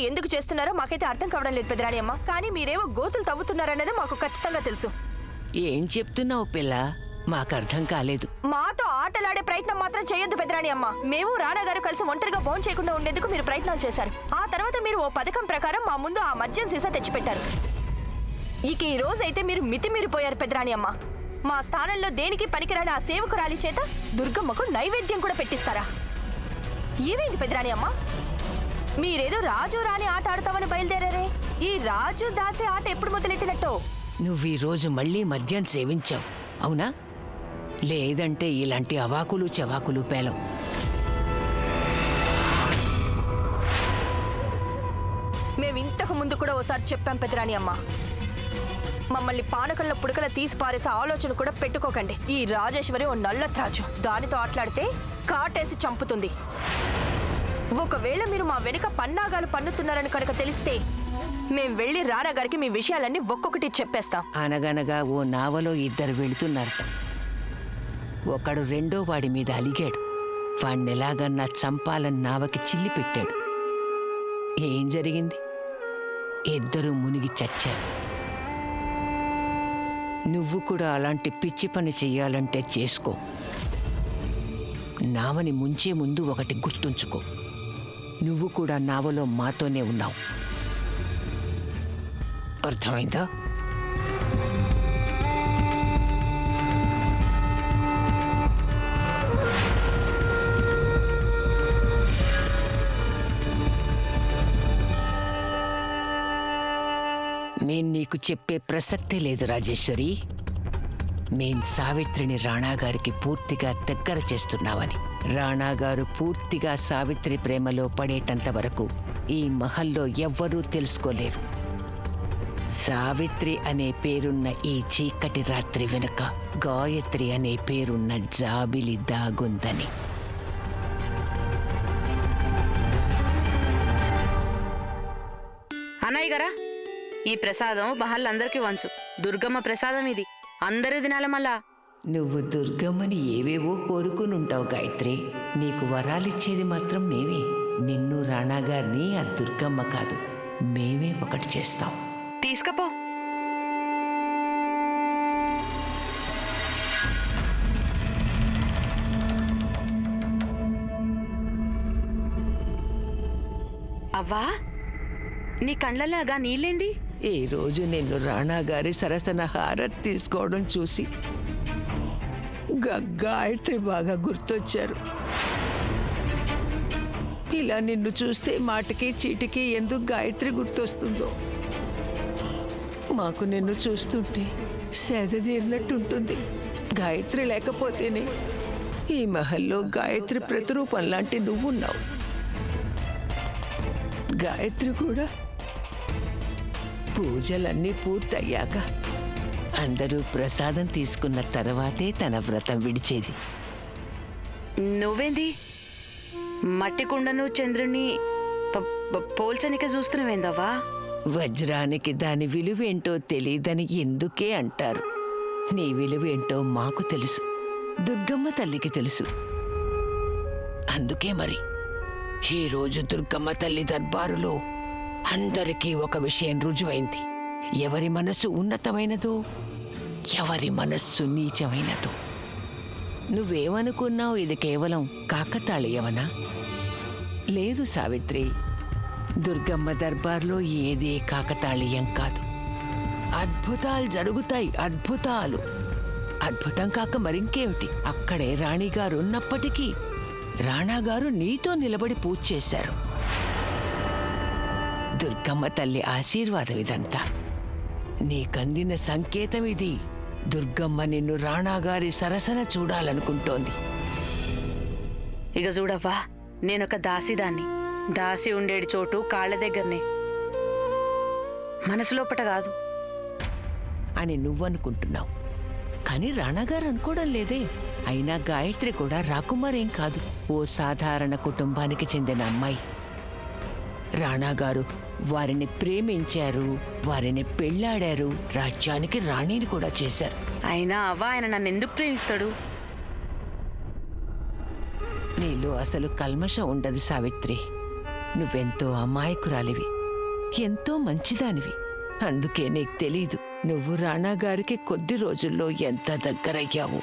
ఎందుకు చేస్తున్నారో మాకైతే అర్థం కావడం లేదు పెదరాని అమ్మ. కానీ మీరేమో గోతులు తవ్వుతున్నారనేది మాకు ఖచ్చితంగా తెలుసు. ఏం చెప్తున్నావు పిల్ల? మాకు అర్థం కాలేదు. మాతో ఆటలాడే ప్రయత్నం మాత్రం చేయొద్దు పెదరాని అమ్మ. మేము రానా గారు కలిసి ఒంటరిగా భోజనం చేయకుండా ఉండేందుకు మీరు ప్రయత్నాలు చేశారు. ఆ తర్వాత మీరు ఓ పథకం ప్రకారం మా ముందు ఆ మద్యం సీసా తెచ్చిపెట్టారు. ఇక ఈ రోజైతే మీరు మితిమీరిపోయారు పెదరాని అమ్మ. మా స్థానంలో దేనికి పనికిరాని ఆ సేవకురాలి చేత దుర్గమ్మకు నైవేద్యం కూడా పెట్టిస్తారా? ఏమైంది పెదరాని అమ్మ? మీరేదో రాజు రాణి ఆట ఆడతామని బయలుదేరారే. ఈ రాజు దాసే ఆట ఎప్పుడు మొదలెట్టినట్టో? నువ్వు ఈ రోజు మళ్ళీ మద్యం సేవించావు అవునా? లేదంటే ఇలాంటి అవాకులు చెవాకులు పేలం. మేము ఇంతకు ముందు కూడా ఓసారి చెప్పాం పెదరాని అమ్మ, మమ్మల్ని పానకంలో పుడకల తీసి పారేసే ఆలోచన కూడా పెట్టుకోకండి. ఈ రాజేశ్వరి ఓ నల్లత్రాజు. దానితో ఆటలాడితే కాటేసి చంపుతుంది. ఒకవేళ మీరు మా వెనుక పన్నాగాలు పన్నుతున్నారని కనుక తెలిస్తే మేం వెళ్ళి రానా గారికి మీ విషయాలన్నీ ఒక్కొక్కటి చెప్పేస్తాం. అనగనగా ఓ నావలో ఇద్దరు వెళుతున్నారట. ఒకడు రెండో వాడి మీద అలిగాడు. వాణ్ణెలాగన్నా చంపాలని నావకి చిల్లి పెట్టాడు. ఏం జరిగింది? ఇద్దరూ మునిగి చచ్చారు. నువ్వు కూడా అలాంటి పిచ్చి పని చెయ్యాలంటే చేసుకో. నావని ముంచే ముందు ఒకటి గుర్తుంచుకో, నువ్వు కూడా నావలో మాతోనే ఉన్నావు. అర్థమైందా? నేను నీకు చెప్పే ప్రసక్తే లేదు రాజేశ్వరి. మేం సావిత్రిని రాణాగారికి పూర్తిగా దగ్గర చేస్తున్నామని. రాణాగారు పూర్తిగా సావిత్రి ప్రేమలో పడేటంత వరకు ఈ మహల్లో ఎవ్వరూ తెలుసుకోలేరు. సావిత్రి అనే పేరున్న ఈ చీకటి రాత్రి వెనుక గాయత్రి అనే పేరున్న జాబిలి దాగుందని. అన్నయ్య గారా, ఈ ప్రసాదం మహల్లందరికీ వంచు. దుర్గమ్మ ప్రసాదం ఇది, అందరి దినాల మళ్ళా. నువ్వు దుర్గమ్మని ఏవేవో కోరుకునుంటావు గాయత్రి. నీకు వరాలిచ్చేది మాత్రం మేమే. నిన్ను రాణాగారిని ఆ దుర్గమ్మ కాదు, మేమే ఒకటి చేస్తాం. తీసుకపో. అవ్వా, నీ కళ్ళలాగా నీళ్ళేంది? ఈ రోజు నిన్ను రాణాగారి సరసన హారతి తీసుకోవడం చూసి గాయత్రి బాగా గుర్తొచ్చారు. ఇలా నిన్ను చూస్తే మాటకి చీటికి ఎందుకు గాయత్రి గుర్తొస్తుందో. మాకు నిన్ను చూస్తుంటే సేద తీరినట్టుంటుంది. గాయత్రి లేకపోతేనే ఈ మహల్లో గాయత్రి ప్రతిరూపం లాంటి నువ్వున్నావు. గాయత్రి కూడా పూజలన్నీ పూర్తయ్యాక అందరూ ప్రసాదం తీసుకున్న తర్వాతే తన వ్రతం విడిచేది. నువ్వేంది మట్టి కుండను చంద్రుని పోల్చనిక చూస్తున్నావేందవ్వా? వజ్రానికి దాని విలువేంటో తెలీదని ఎందుకే అంటారు. నీ విలువేంటో మాకు తెలుసు, దుర్గమ్మ తల్లికి తెలుసు. అందుకే మరి ఈరోజు దుర్గమ్మ తల్లి దర్బారులో అందరికీ ఒక విషయం రుజువైంది. ఎవరి మనస్సు ఉన్నతమైనదో, ఎవరి మనస్సు నీచమైనదో. నువ్వేమనుకున్నావు? ఇది కేవలం కాకతాళీయమనా? లేదు సావిత్రి, దుర్గమ్మ దర్బార్లో ఏదే కాకతాళీయం కాదు. అద్భుతాలు జరుగుతాయి, అద్భుతాలు. అద్భుతం కాక మరింకేమిటి? అక్కడే రాణిగారు ఉన్నప్పటికీ రాణాగారు నీతో నిలబడి పూజ చేశారు. దుర్గమ్మ తల్లి ఆశీర్వాదం ఇదంతా. నీకందిన సంకేతం ఇది. దుర్గమ్మ నిన్ను రాణాగారి సరసన చూడాలనుకుంటోంది. ఇక చూడవ్వా, నేనొక దాసిదాన్ని. దాసి ఉండేటి చోటు కాళ్ళ దగ్గరనే, మనసులోపట కాదు అని నువ్వనుకుంటున్నావు. కానీ రాణాగారు అనుకోవడం లేదే. అయినా గాయత్రి కూడా రాకుమారేం కాదు, ఓ సాధారణ కుటుంబానికి చెందిన అమ్మాయి. రాణాగారు వారిని ప్రేమించారు, వారిని పెళ్లాడారు, రాజ్యానికి రాణిని కూడా చేశారు. అయినా అవ్వ, ఆయన నన్ను ఎందుకు ప్రేమిస్తాడు? నీలో అసలు కల్మషం ఉండదు సావిత్రి. నువ్వెంతో అమాయకురాలివి, ఎంతో మంచిదానివి. అందుకే నీకు తెలీదు నువ్వు రాణాగారికి కొద్ది రోజుల్లో ఎంత దగ్గరయ్యావు.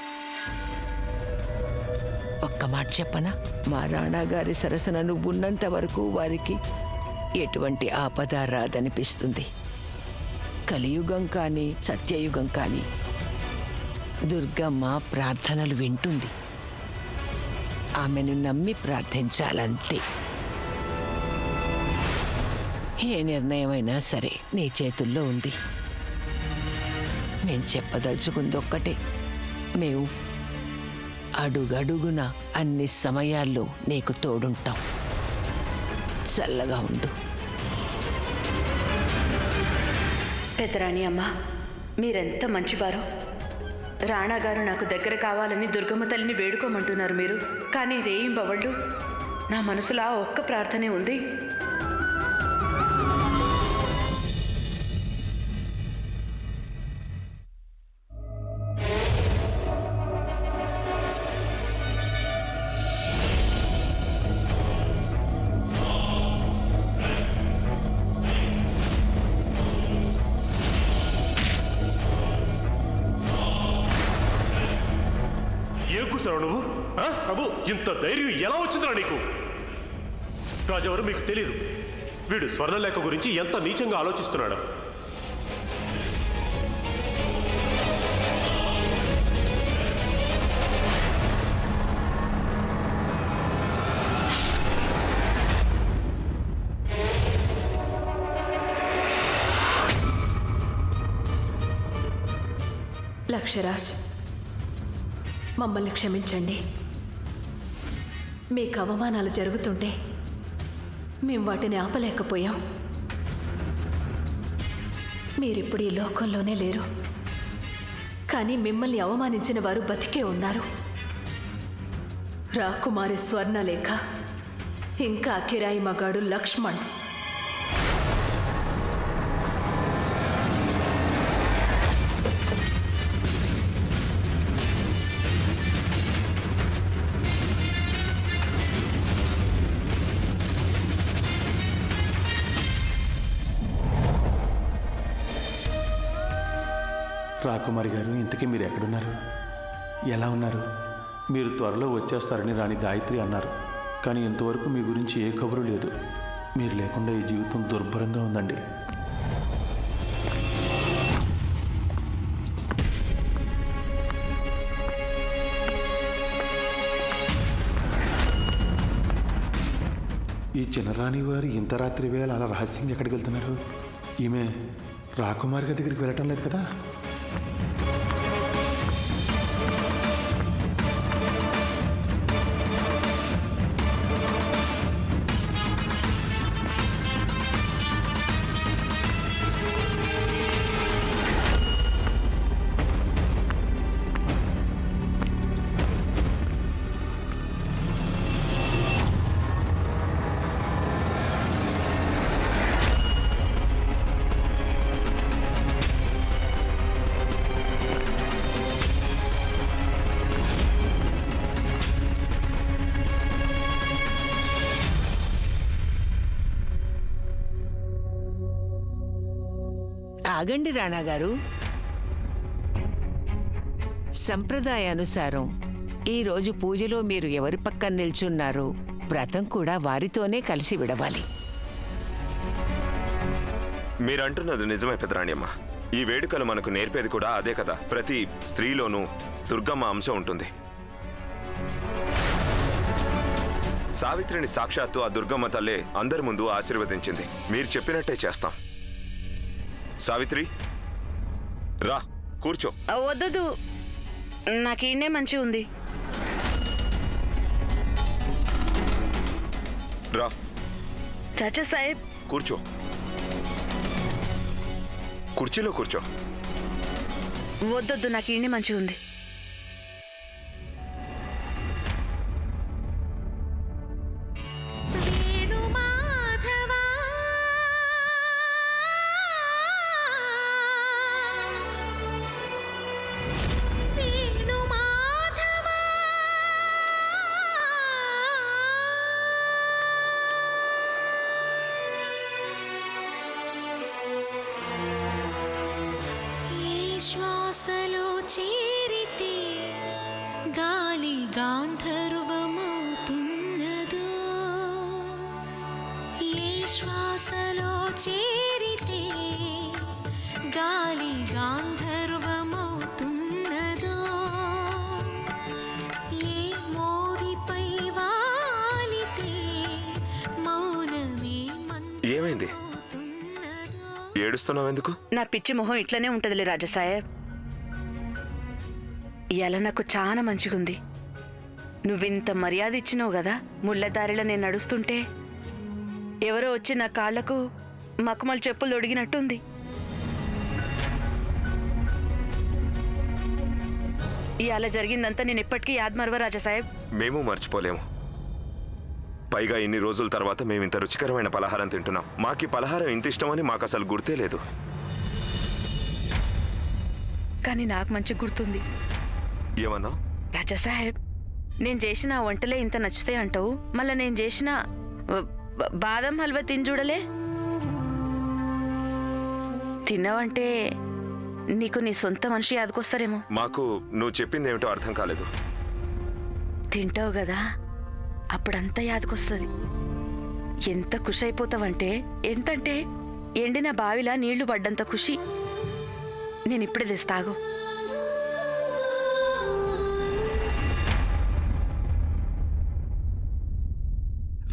ఒక్క మాట చెప్పనా, మా రాణాగారి సరసన నువ్వున్నంత వరకు వారికి ఎటువంటి ఆపద రాదనిపిస్తుంది. కలియుగం కానీ సత్యయుగం కానీ దుర్గమ్మ ప్రార్థనలు వింటుంది. ఆమెను నమ్మి ప్రార్థించాలంతే. ఏ నిర్ణయమైనా సరే నీ చేతుల్లో ఉంది. మేం చెప్పదలుచుకుందొక్కటే, మేము అడుగడుగున అన్ని సమయాల్లో నీకు తోడుంటాం. చల్లగా ఉండు. పెదరాణి అమ్మ, మీరెంత మంచివారు. రాణాగారు నాకు దగ్గర కావాలని దుర్గమ్మ తల్లిని వేడుకోమంటున్నారు మీరు. కానీ రేయింబవళ్ళు నా మనసులో ఆ ఒక్క ప్రార్థనే ఉంది. ఏం కూర్చున్నావు నువ్వు? ప్రభు, ఇంత ధైర్యం ఎలా వచ్చిందిరా నీకు? రాజెవరు మీకు తెలీదు. వీడు స్వర్ణలేఖ గురించి ఎంత నీచంగా ఆలోచిస్తున్నాడు. లక్షరాజ్, మమ్మల్ని క్షమించండి. మీకు అవమానాలు జరుగుతుంటే మేం వాటిని ఆపలేకపోయాం. మీరిప్పుడు ఈ లోకంలోనే లేరు, కానీ మిమ్మల్ని అవమానించిన వారు బతికే ఉన్నారు. రాకుమారి స్వర్ణలేఖ, ఇంకా కిరాయి మగాడు లక్ష్మణ్. రాకుమారి గారు, ఇంతకీ మీరు ఎక్కడున్నారు? ఎలా ఉన్నారు? మీరు త్వరలో వచ్చేస్తారని రాణి గాయత్రి అన్నారు, కానీ ఇంతవరకు మీ గురించి ఏ కబురు లేదు. మీరు లేకుండా ఈ జీవితం దుర్భరంగా ఉందండి. ఈ చిన్నరాణి వారు ఇంత రాత్రి వేళ అలా రహస్యంగా ఎక్కడికి వెళ్తున్నారు? ఈమె రాకుమారి గారి దగ్గరికి వెళ్ళటం లేదు కదా? ఆగండి రాణాగారు. సంప్రదాయానుసారం ఈరోజు పూజలో మీరు ఎవరి పక్కన నిల్చున్నారో వ్రతం కూడా వారితోనే కలిసి విడవాలి. మీరంటున్నది నిజమే పెదరాణ్యమ్మ. ఈ వేడుకలు మనకు నేర్పేది కూడా అదే కదా. ప్రతి స్త్రీలోనూ దుర్గమ్మ అంశం ఉంటుంది. సావిత్రిని సాక్షాత్తు ఆ దుర్గమ్మ తల్లే అందరి ముందు ఆశీర్వదించింది. మీరు చెప్పినట్టే చేస్తాం. సావిత్రి, రా కూర్చో. వద్దదు, నాకు ఈయనే మంచి ఉంది. రా చాచా సాహెబ్, కూర్చో. కుర్చీలో కూర్చో. వద్దొద్దు, నాకు ఈయనే మంచి ఉంది. శ్వాసలో చేరితే గాలి గాంధర్వమవుతున్నదో ఏ శ్వాసలో చేరితే గాలి గాంధర్వమవుతున్నదో ఏ మోరిపై వాలితే మౌనమే ఏమైంది? ఏడుస్తున్నావు ఎందుకు? నా పిచ్చి మొహం ఇట్లనే ఉంటదిలే రాజసాహెబ్. ఇలా నాకు చాలా మంచిగుంది. నువ్వింత మర్యాద ఇచ్చినావు కదా. ముళ్ళదారిలో నేను నడుస్తుంటే ఎవరో వచ్చి నా కాళ్లకు మకుమల్ చెప్పులు తొడిగినట్టుంది. ఇవాళ జరిగిందంతా నేను ఎప్పటికీ యాద్మర్వ రాజసాహెబ్. మేము మర్చిపోలేము. పైగా ఇన్ని రోజుల తర్వాత మేము ఇంత రుచికరమైన పలహారం తింటున్నాం. మాకు ఈ పలహారం ఇంత ఇష్టమని మాకు అసలు గుర్తే లేదు. కానీ నాకు మంచి గుర్తుంది. ఏమన్నా? రాజసాహెబ్, నేను చేసిన వంటలే ఇంత నచ్చుతాయి అంటావు. మళ్ళీ నేను చేసిన బాదం హల్వా తిని చూడలే. తిన్నావంటే నీకు నీ సొంత మనిషి యాదకొస్తారేమో. మాకు నువ్వు చెప్పింది ఏమిటో అర్థం కాలేదు. తింటావు కదా, అప్పుడంతా యాదకొస్తుంది. ఎంత ఖుషి అయిపోతావంటే, ఎంతంటే ఎండిన బావిలా నీళ్లు పడ్డంత ఖుషి. నేను ఇప్పుడే తెస్తాగు.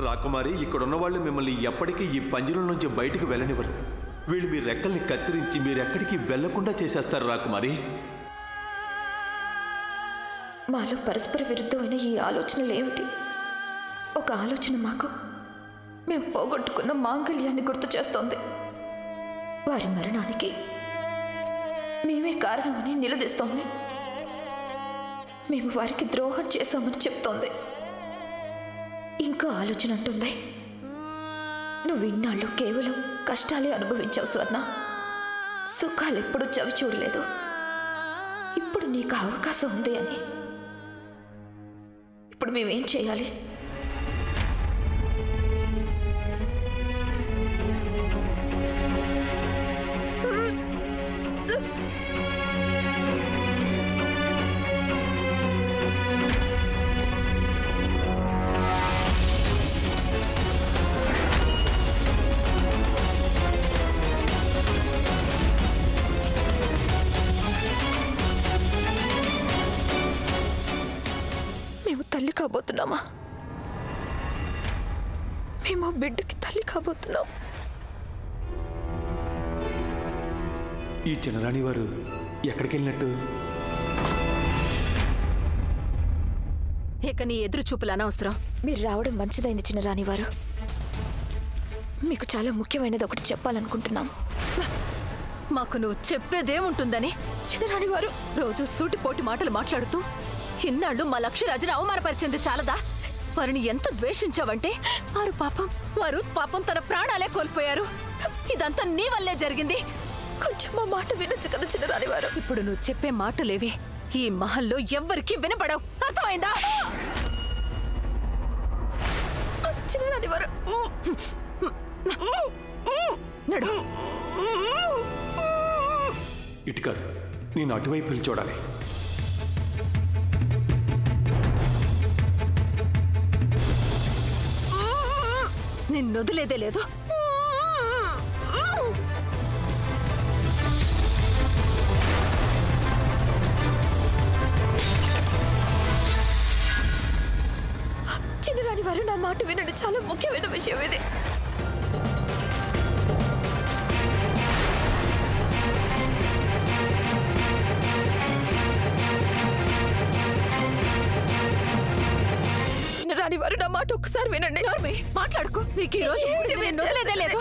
రాకుమారి, ఇక్కడున్న వాళ్ళు మిమ్మల్ని ఎప్పటికీ ఈ పంజరం నుంచి బయటికి వెళ్ళనివ్వరు. వీళ్ళు మీ రెక్కల్ని కత్తిరించి మీరెక్కడికి వెళ్లకుండా చేసేస్తారు రాకుమారి. మాలో పరస్పర విరుద్ధమైన ఈ ఆలోచనలు ఏమిటి? ఒక ఆలోచన మాకు మేము పోగొట్టుకున్న మాంగళ్యాన్ని గుర్తు చేస్తోంది. వారి మరణానికి మేమే కారణమని నిలదీస్తోంది. మేము వారికి ద్రోహం చేశామని చెప్తోంది. ఇంకో ఆలోచన అంటుంది, నువ్వు ఇన్నాళ్ళు కేవలం కష్టాలే అనుభవించావు స్వర్ణ. సుఖాలు ఎప్పుడూ చవి చూడలేదు. ఇప్పుడు నీకు అవకాశం ఉంది అని. ఇప్పుడు మేమేం చేయాలి? తల్లి కాబోతున్నామా? మేము బిడ్డకి తల్లి కాబోతున్నాం. ఈ చిన్నరాణి వారు ఎక్కడికి వెళ్ళినట్టు? ఇక నీ ఎదురు చూపులు అనవసరం. మీరు రావడం మంచిదైంది చిన్నరాణి వారు. మీకు చాలా ముఖ్యమైనది ఒకటి చెప్పాలనుకుంటున్నాం. మాకు నువ్వు చెప్పేదేముంటుందని? చిన్నరాణి వారు రోజు సూటిపోటి మాటలు మాట్లాడుతూ ఇన్నాళ్ళు మా లక్ష్యరాజుని అవమానపరిచింది చాలదా? వారిని ఎంత ద్వేషించావంటే వారు పాపం తన ప్రాణాలే కోల్పోయారు. ఇదంతా నీ వల్లే జరిగింది. కొంచెం మా మాట వినొచ్చు కదా చిన్నరాణి వారు. ఇప్పుడు నువ్వు చెప్పే మాటలేవి ఈ మహల్లో ఎవ్వరికీ వినపడవు. అర్థమైందా? చిన్నరాణి వారు నడు. ఇటు కాదు, నేను అటువైపు వెళ్ళి చూడాలి. నిన్ను వదిలేదే లేదు. చిన్నరాణి వారు నా మాట వినండి. చాలా ముఖ్యమైన విషయం ఇది. చిన్నరాణి వారు నా మాట ఒక్కసారి వినండి. మాట్లాడుకో. నీకు ఈ రోజు వదిలేదే లేదు.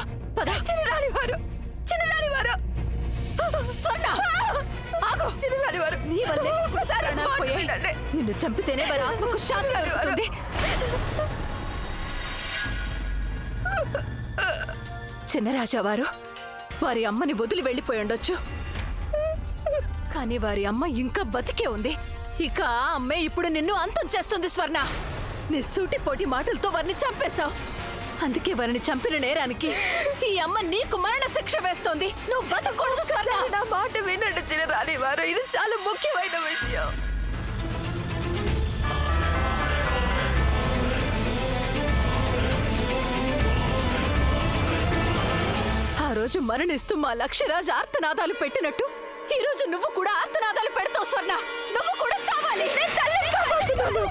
చిన్నరాణి వారు స్వర్ణ, ఆగు. చిన్నరాణి వారు నీ వల్లే నిన్ను చంపితేనే వారి ఆత్మకు శాంతి దొరుకుతుంది. చిన్నరాజా వారు వారి అమ్మని వదిలి వెళ్ళిపోయి ఉండొచ్చు, కానీ వారి అమ్మ ఇంకా బతికే ఉంది. ఇక ఆ అమ్మే ఇప్పుడు నిన్ను అంతం చేస్తుంది స్వర్ణ. నీ సూటిపోటి మాటలతో వారిని చంపేశావు. అందుకే వారిని చంపిన నేరానికి ఈ అమ్మ నీకు మరణ శిక్ష వేస్తోంది. నువ్వు బతకూడదు స్వర్ణ. నా మాట వినండి చిన్న రాణి వారు, ఇది చాలా ముఖ్యమైన విషయం. ఆ రోజు మరణిస్తూ మా లక్ష్యరాజ్ ఆర్తనాదాలు పెట్టినట్టు ఈ రోజు నువ్వు కూడా ఆర్తనాదాలు పెడతావు స్వర్ణ. నువ్వు కూడా చావాలి. నేను తల్లిని కాబోతున్నాను.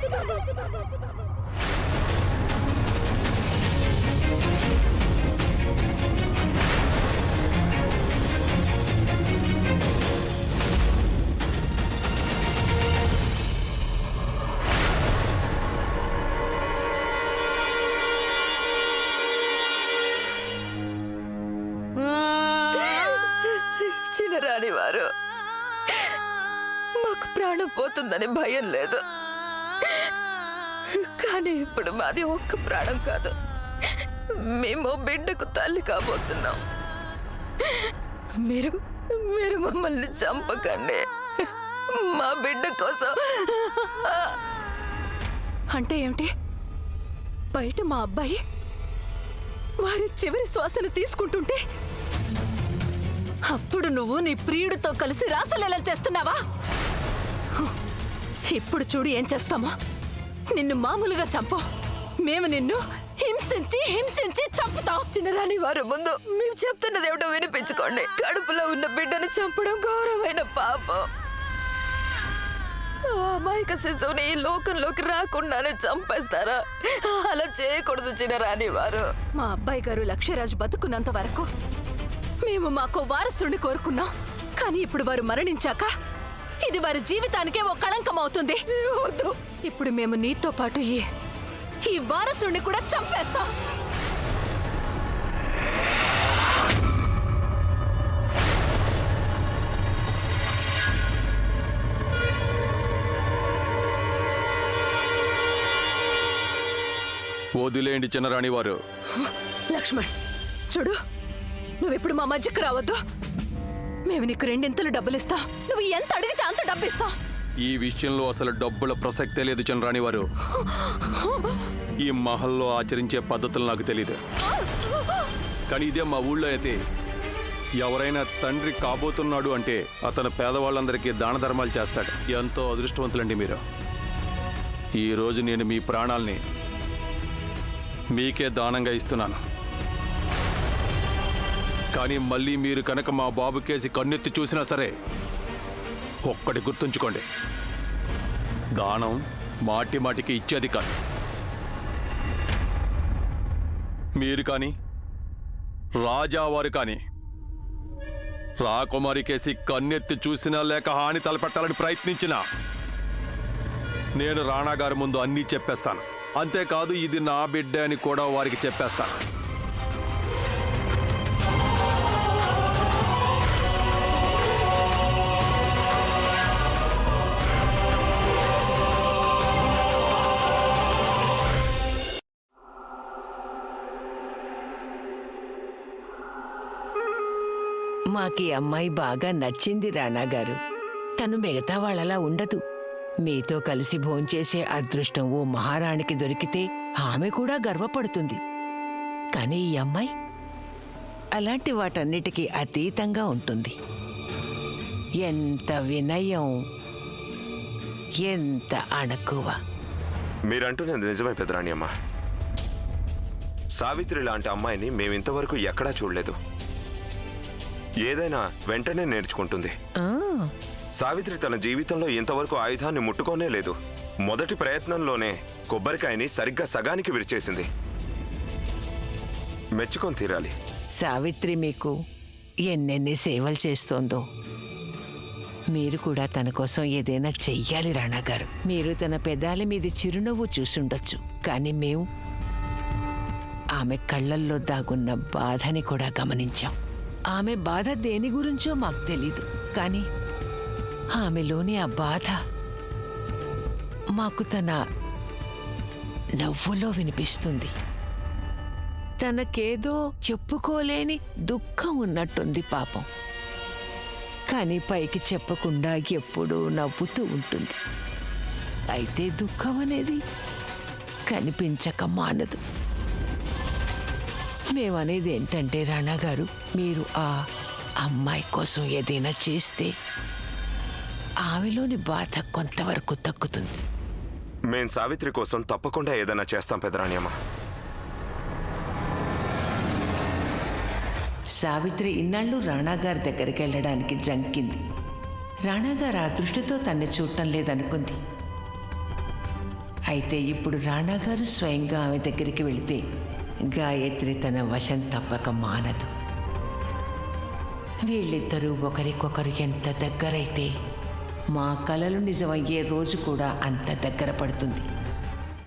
చిన్న రాణి వారు, మాకు ప్రాణం పోతుందని భయం లేదు, కానీ ఇప్పుడు మాది ఒక్క ప్రాణం కాదు, మేము బిడ్డకు తల్లి కాబోతున్నాం. మీరు మీరు మమ్మల్ని చంపకండి. మా బిడ్డ కోసం. అంటే ఏమిటి? బయట మా అబ్బాయి వారి చివరి శ్వాసను తీసుకుంటుంటే అప్పుడు నువ్వు నీ ప్రియుడితో కలిసి రాసలీల చేస్తున్నావా? ఇప్పుడు చూడు ఏం చేస్తామో. నిన్ను మామూలుగా చంపో, మేము నిన్ను హింసించి హింసించి చంపుతాం. చిన్నరాణి వారు, ముందు మేము చెప్తున్నది ఏమిటో వినిపించుకోండి. కడుపులో ఉన్న బిడ్డను చంపడం ఘోరమైన పాపం. ఆ అమాయక శిశువుని ఈ లోకంలోకి రాకుండానే చంపేస్తారా? అలా చేయకూడదు చిన్నరాణి వారు. మా అబ్బాయి గారు లక్ష్యరాజు బతుకున్నంత వరకు మేము మాకు వారసుని కోరుకున్నాం. కానీ ఇప్పుడు వారు మరణించాక ఇది వారి జీవితానికే ఓ కళంకం అవుతుంది. వద్దు. ఇప్పుడు మేము నీతో పాటు ఈ వారసుని కూడా చంపేస్తాం. వదిలేండి చిన్నరాణి వారు. లక్ష్మణ్ చూడు, నువ్వెప్పుడు మా మధ్యకు రావద్దు. మేము నీకు రెండింతలు డబ్బులిస్తాం. నువ్వు ఎంత అడిగితే అంత డబ్బిస్తాం. ఈ విషయంలో అసలు డబ్బుల ప్రసక్తే లేదు చిన్నరాణి వారు. ఈ మహల్లో ఆచరించే పద్ధతులు నాకు తెలియదు. కానీ ఇదే మా ఊళ్ళో అయితే ఎవరైనా తండ్రి కాబోతున్నాడు అంటే అతను పేదవాళ్ళందరికీ దాన ధర్మాలు చేస్తాడు. ఎంతో అదృష్టవంతులండి మీరు. ఈరోజు నేను మీ ప్రాణాల్ని మీకే దానంగా ఇస్తున్నాను. కానీ మళ్ళీ మీరు కనుక మా బాబు కేసి కన్నెత్తి చూసినా సరే ఒక్కటి గుర్తుంచుకోండి, దానం మాటి మాటికి ఇచ్చేది కాదు. మీరు కానీ రాజావారు కానీ రాకుమారి కేసి కన్నెత్తి చూసినా లేక హాని తలపెట్టాలని ప్రయత్నించినా నేను రాణాగారి ముందు అన్నీ చెప్పేస్తాను. అంతేకాదు ఇది నా బిడ్డ అని కూడా వారికి చెప్పేస్తాను. మాకీ అమ్మాయి బాగా నచ్చింది రాణాగారు. తను మిగతా వాళ్ళలా ఉండదు. మీతో కలిసి భోంచేసే అదృష్టం ఓ మహారాణికి దొరికితే ఆమె కూడా గర్వపడుతుంది. కానీ ఈ అమ్మాయి అలాంటి వాటన్నిటికీ అతీతంగా ఉంటుంది. ఎంత వినయం, ఎంత అణకువ. మీరంటున్నది నిజమే పెదరాణి అమ్మ. సావిత్రి లాంటి అమ్మాయిని మేమింతవరకు ఎక్కడా చూడలేదు. ఏదైనా వెంటనే నేర్చుకుంటుంది. సావిత్రి తన జీవితంలో ఇంతవరకు ఆయుధాన్ని ముట్టుకోనే లేదు. మొదటి ప్రయత్నంలోనే కొబ్బరికాయని సరిగ్గా సగానికి విరిచేసింది. మెచ్చుకొని తీరాలి. సావిత్రి మీకు ఎన్నెన్ని సేవలు చేస్తోందో. మీరు కూడా తన కోసం ఏదైనా చెయ్యాలి రాణాగారు. మీరు తన పెదాల మీద చిరునవ్వు చూసుండొచ్చు, కానీ మేము ఆమె కళ్ళల్లో దాగున్న బాధని కూడా గమనించాం. ఆమె బాధ దేని గురించో మాకు తెలీదు, కానీ ఆమెలోని ఆ బాధ మాకు తన నవ్వులో వినిపిస్తుంది. తనకేదో చెప్పుకోలేని దుఃఖం ఉన్నట్టుంది పాపం. కానీ పైకి చెప్పకుండా ఎప్పుడూ నవ్వుతూ ఉంటుంది. అయితే దుఃఖం అనేది కనిపించక మానదు. మేమనేది ఏంటంటే రాణా గారు, మీరు ఆ అమ్మాయి కోసం ఏదైనా చేస్తే ఆమెలోని బాధ కొంతవరకు తగ్గుతుంది. మేం సావిత్రి కోసం తప్పకుండా ఏదైనా చేస్తాం పెదరాణి అమ్మ. సావిత్రి ఇన్నాళ్ళు రాణాగారి దగ్గరికి వెళ్ళడానికి జంకింది. రాణాగారు ఆ దృష్టితో తన్ని చూడటం లేదనుకుంది. అయితే ఇప్పుడు రాణాగారు స్వయంగా ఆమె దగ్గరికి వెళితే గాయత్రి తన వశం తప్పక మానదు. వీళ్ళిద్దరూ ఒకరికొకరు ఎంత దగ్గరైతే మా కలలు నిజమయ్యే రోజు కూడా అంత దగ్గర పడుతుంది.